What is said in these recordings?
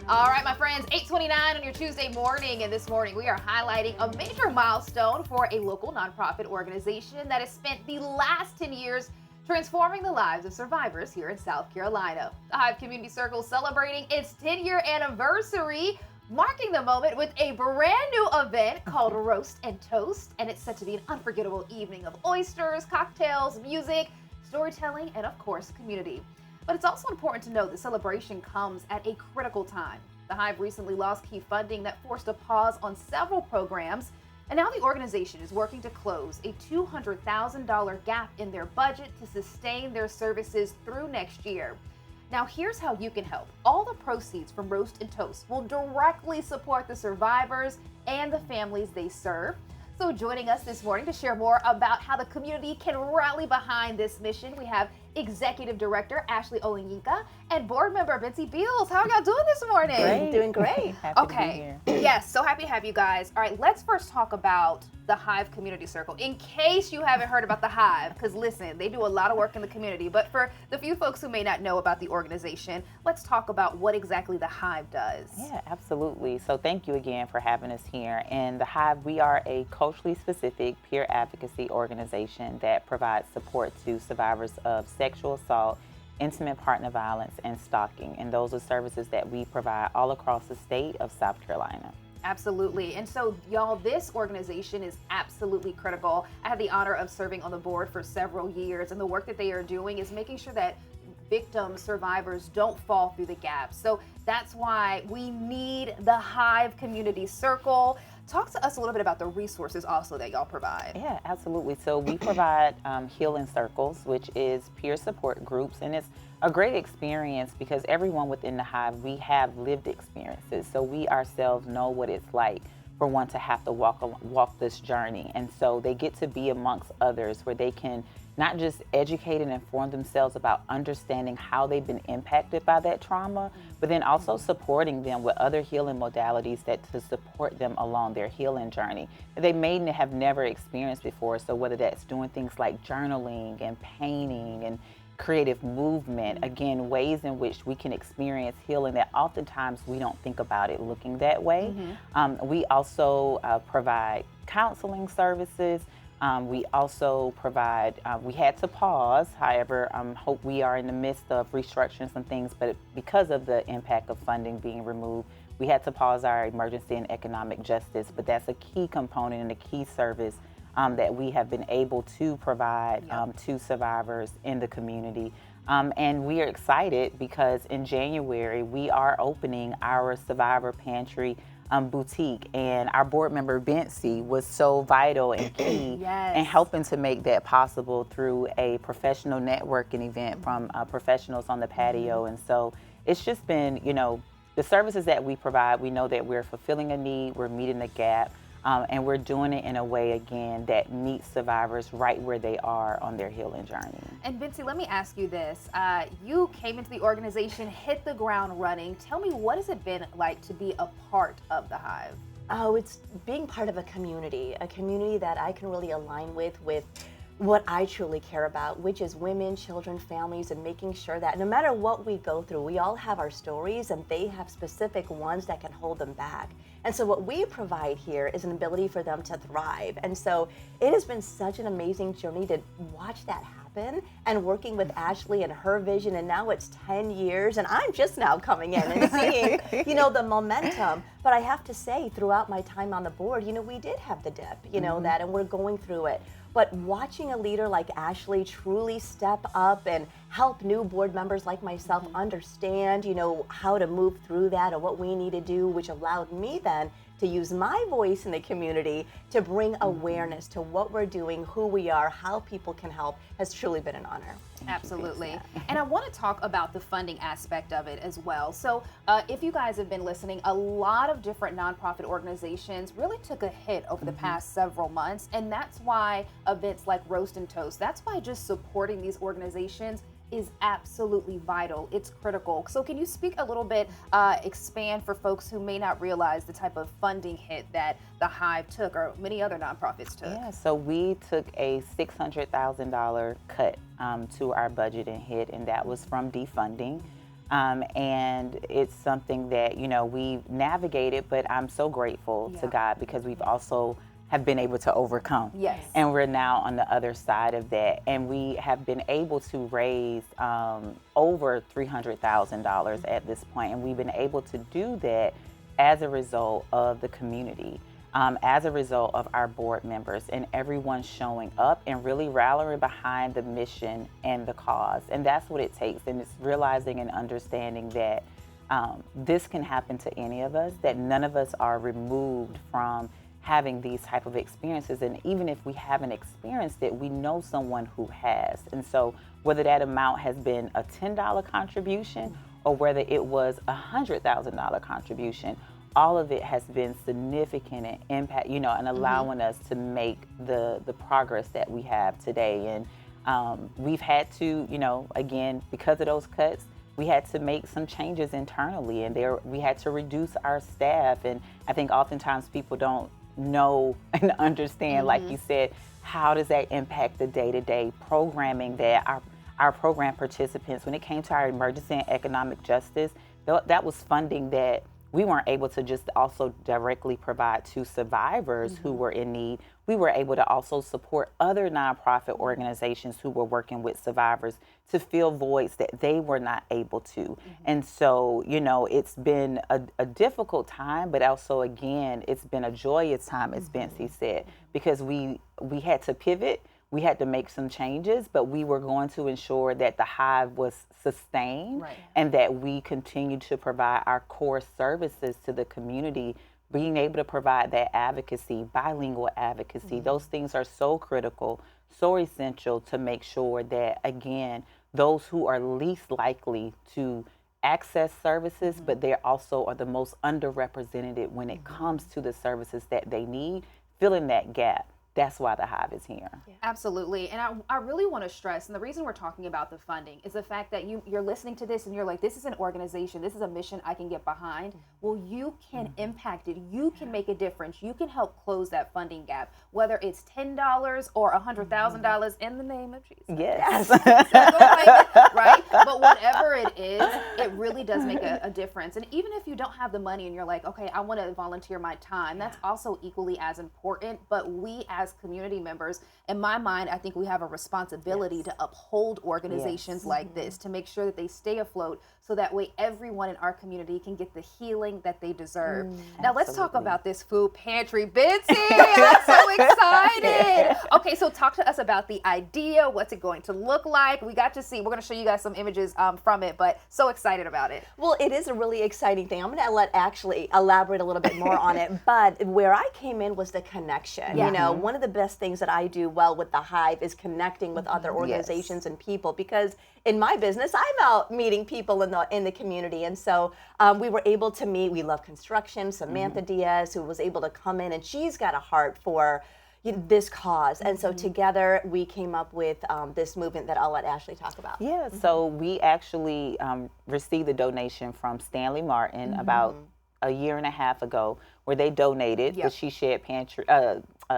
All right, my friends, 8:29 on your Tuesday morning, and this morning we are highlighting a major milestone for a local nonprofit organization that has spent the last 10 years transforming the lives of survivors here in South Carolina. The Hive Community Circle celebrating its 10-year anniversary, marking the moment with a brand new event called Roast and Toast, and it's set to be an unforgettable evening of oysters, cocktails, music, storytelling, and of course, community. But it's also important to note the celebration comes at a critical time. The Hive recently lost key funding that forced a pause on several programs, and now the organization is working to close a $200,000 gap in their budget to sustain their services through next year. Now, here's how you can help. All the proceeds from Roast and Toast will directly support the survivors and the families they serve. So joining us this morning to share more about how the community can rally behind this mission, we have Executive Director Ashley Olayinka and Board Member Betsy Beals. How are y'all doing this morning? Great. Doing great. Happy to be here. Yes, so happy to have you guys. All right, let's first talk about the Hive Community Circle. In case you haven't heard about the Hive, because listen, they do a lot of work in the community, but for the few folks who may not know about the organization, let's talk about what exactly the Hive does. Yeah, absolutely. So thank you again for having us here. And the Hive, we are a culturally specific peer advocacy organization that provides support to survivors of sexual assault, intimate partner violence, and stalking. And those are services that we provide all across the state of South Carolina. Absolutely. And so, y'all, this organization is absolutely critical. I had the honor of serving on the board for several years, and the work that they are doing is making sure that victims, survivors don't fall through the gaps. So that's why we need the Hive Community Circle. Talk to us a little bit about the resources also that y'all provide. Yeah, absolutely. So we provide healing circles, which is peer support groups, and it's a great experience because everyone within the Hive, we have lived experiences. So we ourselves know what it's like for one to have to walk this journey. And so they get to be amongst others where they can not just educate and inform themselves about understanding how they've been impacted by that trauma, but then also supporting them with other healing modalities that to support them along their healing journey that they may have never experienced before. So whether that's doing things like journaling and painting and creative movement, again, ways in which we can experience healing that oftentimes we don't think about it looking that way. We also provide counseling services. We also provide, we had to pause, however, hope we are in the midst of restructuring some things, but because of the impact of funding being removed, we had to pause our emergency and economic justice, but that's a key component and a key service that we have been able to provide to survivors in the community. And we are excited because in January, we are opening our Survivor Pantry boutique, and our board member Betsy was so vital and key in helping to make that possible through a professional networking event from professionals on the patio. And so it's just been, you know, the services that we provide, we know that we're fulfilling a need, we're meeting the gap, and we're doing it in a way, again, that meets survivors right where they are on their healing journey. And Betsy, let me ask you this. You came into the organization, hit the ground running. Tell me, what has it been like to be a part of the Hive? Oh, it's being part of a community that I can really align with what I truly care about, which is women, children, families, and making sure that no matter what we go through, we all have our stories and they have specific ones that can hold them back. And so what we provide here is an ability for them to thrive. And so it has been such an amazing journey to watch that happen and working with Ashley and her vision. And now it's 10 years and I'm just now coming in and seeing, you know, the momentum. But I have to say, throughout my time on the board, you know, we did have the dip, you know, that, and we're going through it. But watching a leader like Ashley truly step up and help new board members like myself understand, you know, how to move through that and what we need to do, which allowed me then to use my voice in the community to bring awareness to what we're doing, who we are, how people can help, has truly been an honor. Absolutely. And I want to talk about the funding aspect of it as well. So if you guys have been listening, a lot of different nonprofit organizations really took a hit over the past several months. And that's why events like Roast and Toast, that's why just supporting these organizations is absolutely vital. It's critical. So can you speak a little bit, expand for folks who may not realize the type of funding hit that the Hive took or many other nonprofits took? Yeah, so we took a $600,000 cut to our budget and hit, and that was from defunding. And it's something that, you know, we've navigated, but I'm so grateful to God because we've also have been able to overcome. Yes. And we're now on the other side of that. And we have been able to raise over $300,000 at this point. And we've been able to do that as a result of the community, as a result of our board members and everyone showing up and really rallying behind the mission and the cause. And that's what it takes. And it's realizing and understanding that this can happen to any of us, that none of us are removed from having these type of experiences. And even if we haven't experienced it, we know someone who has. And so whether that amount has been a $10 contribution or whether it was a $100,000 contribution, all of it has been significant and impact, you know, and allowing us to make the progress that we have today. And we've had to, you know, again, because of those cuts, we had to make some changes internally, and we had to reduce our staff. And I think oftentimes people don't know and understand, like you said, how does that impact the day-to-day programming that our program participants, when it came to our emergency and economic justice, that was funding that we weren't able to just also directly provide to survivors who were in need. We were able to also support other nonprofit organizations who were working with survivors to fill voids that they were not able to. And so, you know, it's been a difficult time, but also, again, it's been a joyous time, as Betsy said, because we had to pivot. We had to make some changes, but we were going to ensure that the Hive was sustained and that we continued to provide our core services to the community, being able to provide that advocacy, bilingual advocacy. Those things are so critical, so essential to make sure that, again, those who are least likely to access services, but they also are the most underrepresented when it comes to the services that they need, filling that gap. That's why the Hive is here. Absolutely. And I really want to stress, and the reason we're talking about the funding is the fact that you're listening to this and you're like, this is an organization, this is a mission I can get behind. Well, you can impact it. You can make a difference. You can help close that funding gap, whether it's $10 or $100,000 in the name of Jesus. Yes. Right? But whatever it is, it really does make a difference. And even if you don't have the money and you're like, okay, I want to volunteer my time, that's also equally as important. But we as community members, in my mind, I think we have a responsibility to uphold organizations like this, to make sure that they stay afloat, so that way everyone in our community can get the healing that they deserve. Now let's talk about this food pantry. Bitsy, I'm so excited. Okay, so talk to us about the idea. What's it going to look like? We got to see, we're going to show you guys some images from it, but so excited about it. Well, it is a really exciting thing. I'm going to let Ashley elaborate a little bit more on it, but where I came in was the connection. You know, one of the best things that I do well with the Hive is connecting with other organizations and people, because in my business, I'm out meeting people in the community. And so we were able to meet. We love construction. Samantha Diaz, who was able to come in, and she's got a heart for this cause. And so together we came up with this movement that I'll let Ashley talk about. Yeah, so we actually received a donation from Stanley Martin about a year and a half ago, where they donated the She Shed pantry,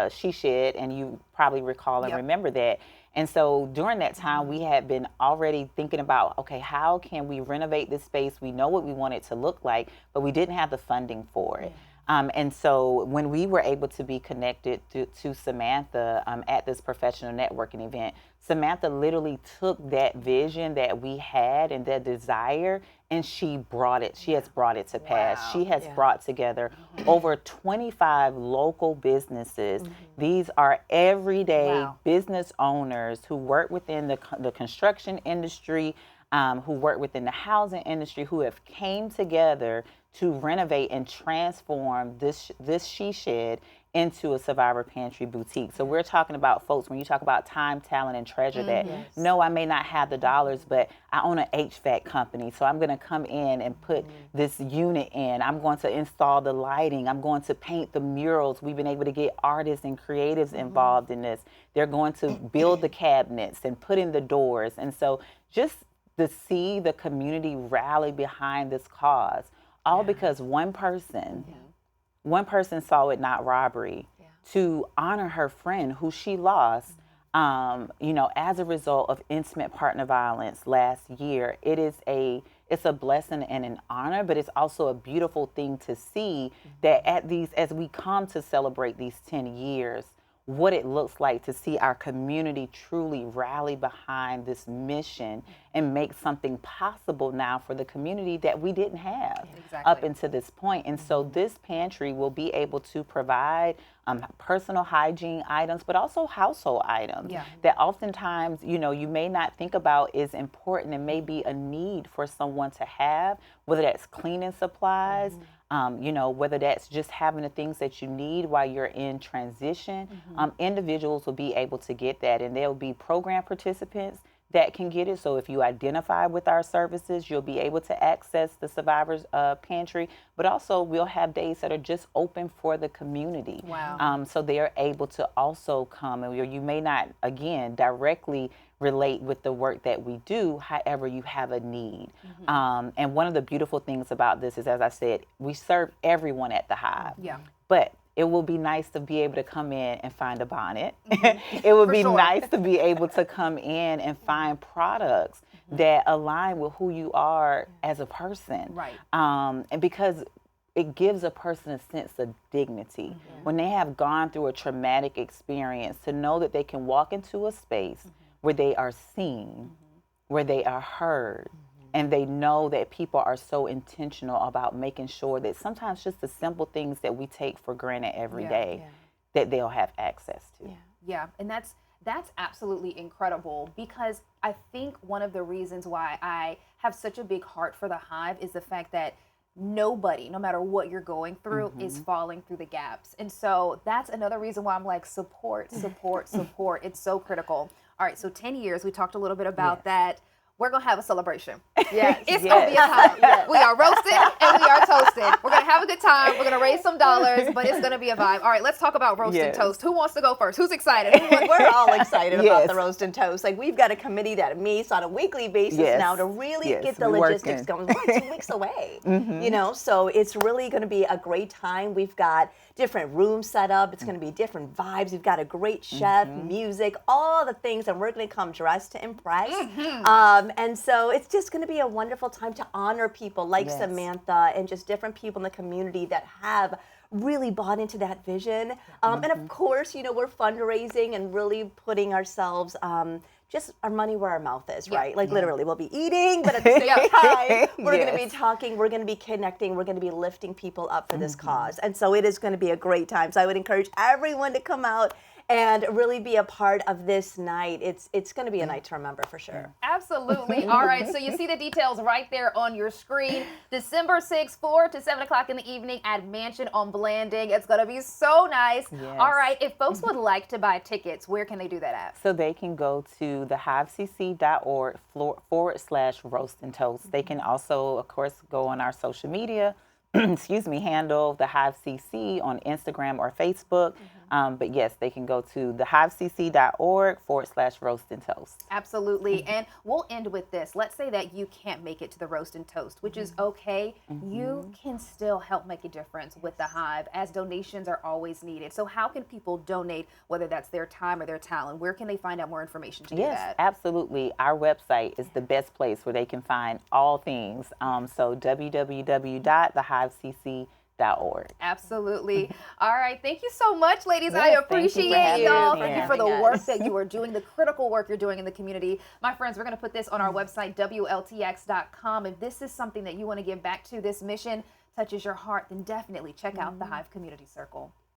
She Shed, and you probably recall and remember that. And so during that time, we had been already thinking about, okay, how can we renovate this space? We know what we want it to look like, but we didn't have the funding for it. And so when we were able to be connected to Samantha at this professional networking event, Samantha literally took that vision that we had and that desire, and she brought it. She has brought it to pass. She has brought together over 25 local businesses. These are everyday business owners who work within the construction industry, who work within the housing industry, who have came together to renovate and transform this She Shed into a survivor pantry boutique. So we're talking about folks, when you talk about time, talent, and treasure, that no, I may not have the dollars, but I own an HVAC company, so I'm going to come in and put this unit in. I'm going to install the lighting. I'm going to paint the murals. We've been able to get artists and creatives involved in this. They're going to build the cabinets and put in the doors. And so just to see the community rally behind this cause, all because one person saw it not robbery to honor her friend who she lost, you know, as a result of intimate partner violence last year. It's it's a blessing and an honor, but it's also a beautiful thing to see that as we come to celebrate these 10 years, what it looks like to see our community truly rally behind this mission and make something possible now for the community that we didn't have up until this point. And so this pantry will be able to provide personal hygiene items, but also household items that oftentimes, you know, you may not think about is important and may be a need for someone to have, whether that's cleaning supplies, you know, whether that's just having the things that you need while you're in transition. Individuals will be able to get that, and there will be program participants that can get it. So if you identify with our services, you'll be able to access the Survivors Pantry, but also we'll have days that are just open for the community. Wow. So they are able to also come, and you may not, again, directly relate with the work that we do, however you have a need. And one of the beautiful things about this is, as I said, we serve everyone at the Hive. But it will be nice to be able to come in and find a bonnet. It would be nice to be able to come in and find products that align with who you are as a person. And because it gives a person a sense of dignity when they have gone through a traumatic experience, to know that they can walk into a space where they are seen, where they are heard, and they know that people are so intentional about making sure that sometimes just the simple things that we take for granted every day, that they'll have access to. And that's absolutely incredible, because I think one of the reasons why I have such a big heart for the Hive is the fact that nobody, no matter what you're going through, is falling through the gaps. And so that's another reason why I'm like, support. It's so critical. All right, so 10 years, we talked a little bit about that. We're going to have a celebration. It's going to be a time. We are roasted and we are toasted. We're going to have a good time. We're going to raise some dollars, but it's going to be a vibe. All right, let's talk about roast and toast. Who wants to go first? Who's excited? We're all excited about the roast and toast. Like, we've got a committee that meets on a weekly basis now to really get the logistics going. We're 2 weeks away, you know, so it's really going to be a great time. We've got different rooms set up. It's going to be different vibes. We've got a great chef, music, all the things, and we're going to come dressed to impress. And so it's just going to be a wonderful time to honor people like Samantha and just different people in the community that have really bought into that vision. And of course, you know, we're fundraising and really putting ourselves, just our money where our mouth is, right? Like literally, we'll be eating, but at the same time, we're going to be talking, we're going to be connecting, we're going to be lifting people up for this cause. And so it is going to be a great time. So I would encourage everyone to come out and really be a part of this night. It's going to be a night to remember for sure. Absolutely. All right, so you see the details right there on your screen. December 6th, 4 to 7 o'clock in the evening at Mansion on Blanding. It's going to be so nice. All right, if folks would like to buy tickets, where can they do that at? So they can go to thehivecc.org/roast and toast. They can also, of course, go on our social media, handle the Hive CC on Instagram or Facebook. But yes, they can go to thehivecc.org/roast and toast. Absolutely. And we'll end with this. Let's say that you can't make it to the roast and toast, which is okay. You can still help make a difference with the Hive, as donations are always needed. So how can people donate, whether that's their time or their talent? Where can they find out more information to do that? Yes, absolutely. Our website is the best place where they can find all things. So www.thehivecc.org. Absolutely. All right. Thank you so much, ladies. Yes, I appreciate y'all. Thank you for the work us. that you are doing, the critical work you're doing in the community. My friends, we're going to put this on our website, WLTX.com. If this is something that you want to give back to, this mission touches your heart, then definitely check out the Hive Community Circle.